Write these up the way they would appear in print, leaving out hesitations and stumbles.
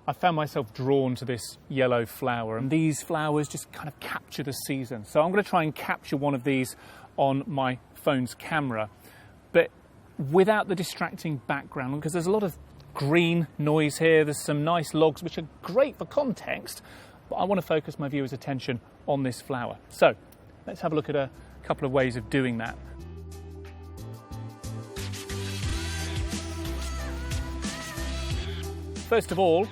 I found myself drawn to this yellow flower, and these flowers just kind of capture the season. So I'm going to try and capture one of these on my phone's camera, but without the distracting background, because there's a lot of green noise here. There's some nice logs, which are great for context, but I want to focus my viewer's attention on this flower. So let's have a look at a couple of ways of doing that. First of all,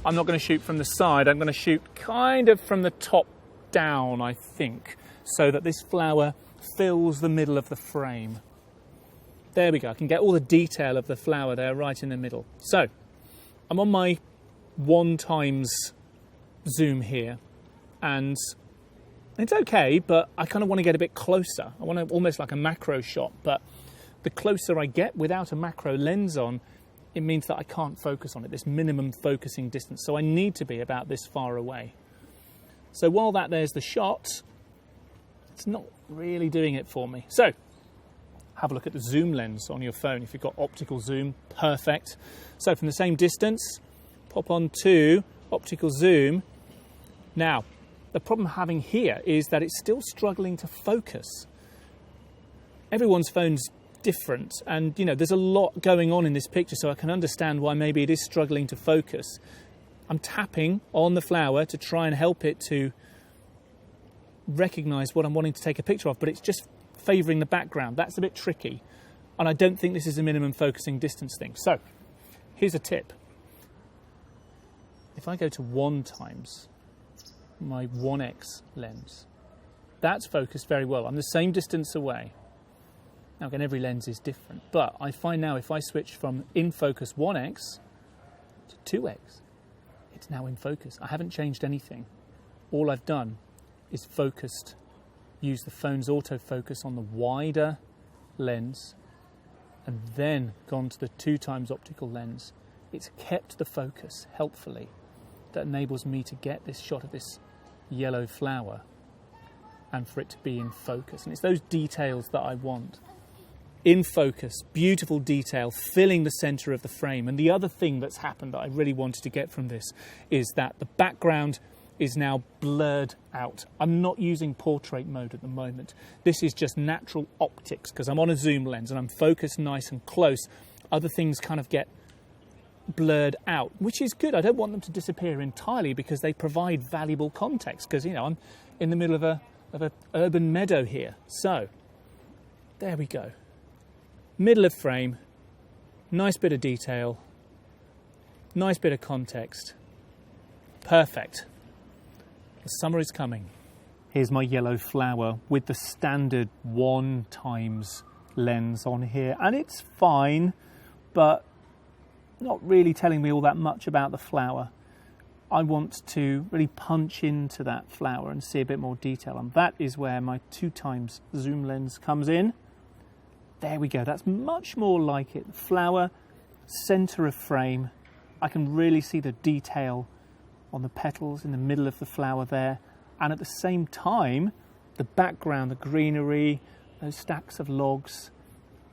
I'm not going to shoot from the side. I'm going to shoot kind of from the top down, I think, so that this flower fills the middle of the frame. There we go. I can get all the detail of the flower there right in the middle. So I'm on my 1x zoom here, and it's okay, but I kind of want to get a bit closer. I want to almost like a macro shot, but the closer I get without a macro lens on, it means that I can't focus on it, this minimum focusing distance. So I need to be about this far away. So while there's the shot, it's not really doing it for me. So have a look at the zoom lens on your phone. If you've got optical zoom, perfect. So from the same distance, pop on to optical zoom. Now, the problem I'm having here is that it's still struggling to focus. Everyone's phone's different, and there's a lot going on in this picture, so I can understand why maybe it is struggling to focus. I'm tapping on the flower to try and help it to recognize what I'm wanting to take a picture of, but it's just favoring the background. That's a bit tricky, and I don't think this is a minimum focusing distance thing. So here's a tip. If I go to 1x my 1x lens, that's focused very well. I'm the same distance away. Now again, every lens is different, but I find now if I switch from in focus 1x to 2x, it's now in focus. I haven't changed anything. All I've done is use the phone's autofocus on the wider lens, and then gone to the 2x optical lens. It's kept the focus helpfully. That enables me to get this shot of this yellow flower and for it to be in focus. And it's those details that I want. In focus, beautiful detail, filling the center of the frame. And the other thing that's happened that I really wanted to get from this is that the background is now blurred out. I'm not using portrait mode at the moment. This is just natural optics because I'm on a zoom lens and I'm focused nice and close. Other things kind of get blurred out, which is good. I don't want them to disappear entirely because they provide valuable context because, I'm in the middle of a urban meadow here. So there we go. Middle of frame, nice bit of detail, nice bit of context. Perfect. The summer is coming. Here's my yellow flower with the standard 1x lens on here, and it's fine, but not really telling me all that much about the flower. I want to really punch into that flower and see a bit more detail, and that is where my 2x zoom lens comes in. There we go, that's much more like it. Flower, center of frame. I can really see the detail on the petals in the middle of the flower there. And at the same time, the background, the greenery, those stacks of logs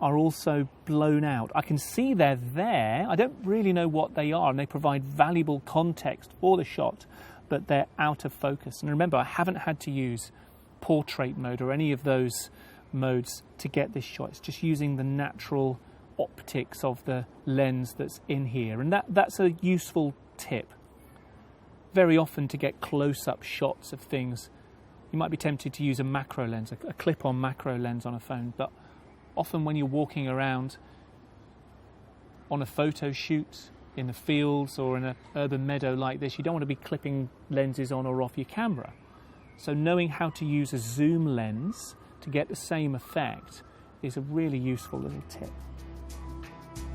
are also blown out. I can see they're there. I don't really know what they are, and they provide valuable context for the shot, but they're out of focus. And remember, I haven't had to use portrait mode or any of those modes to get this shot. It's just using the natural optics of the lens that's in here, and that's a useful tip. Very often to get close-up shots of things, you might be tempted to use a macro lens, a clip-on macro lens on a phone, but often when you're walking around on a photo shoot in the fields or in an urban meadow like this, you don't want to be clipping lenses on or off your camera. So knowing how to use a zoom lens to get the same effect is a really useful little tip.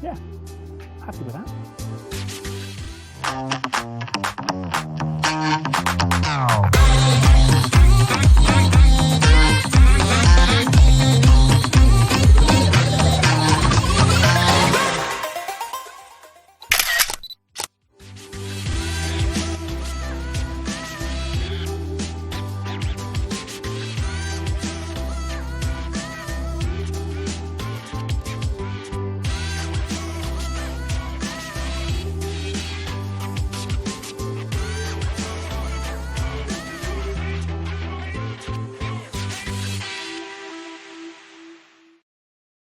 Yeah, happy with that.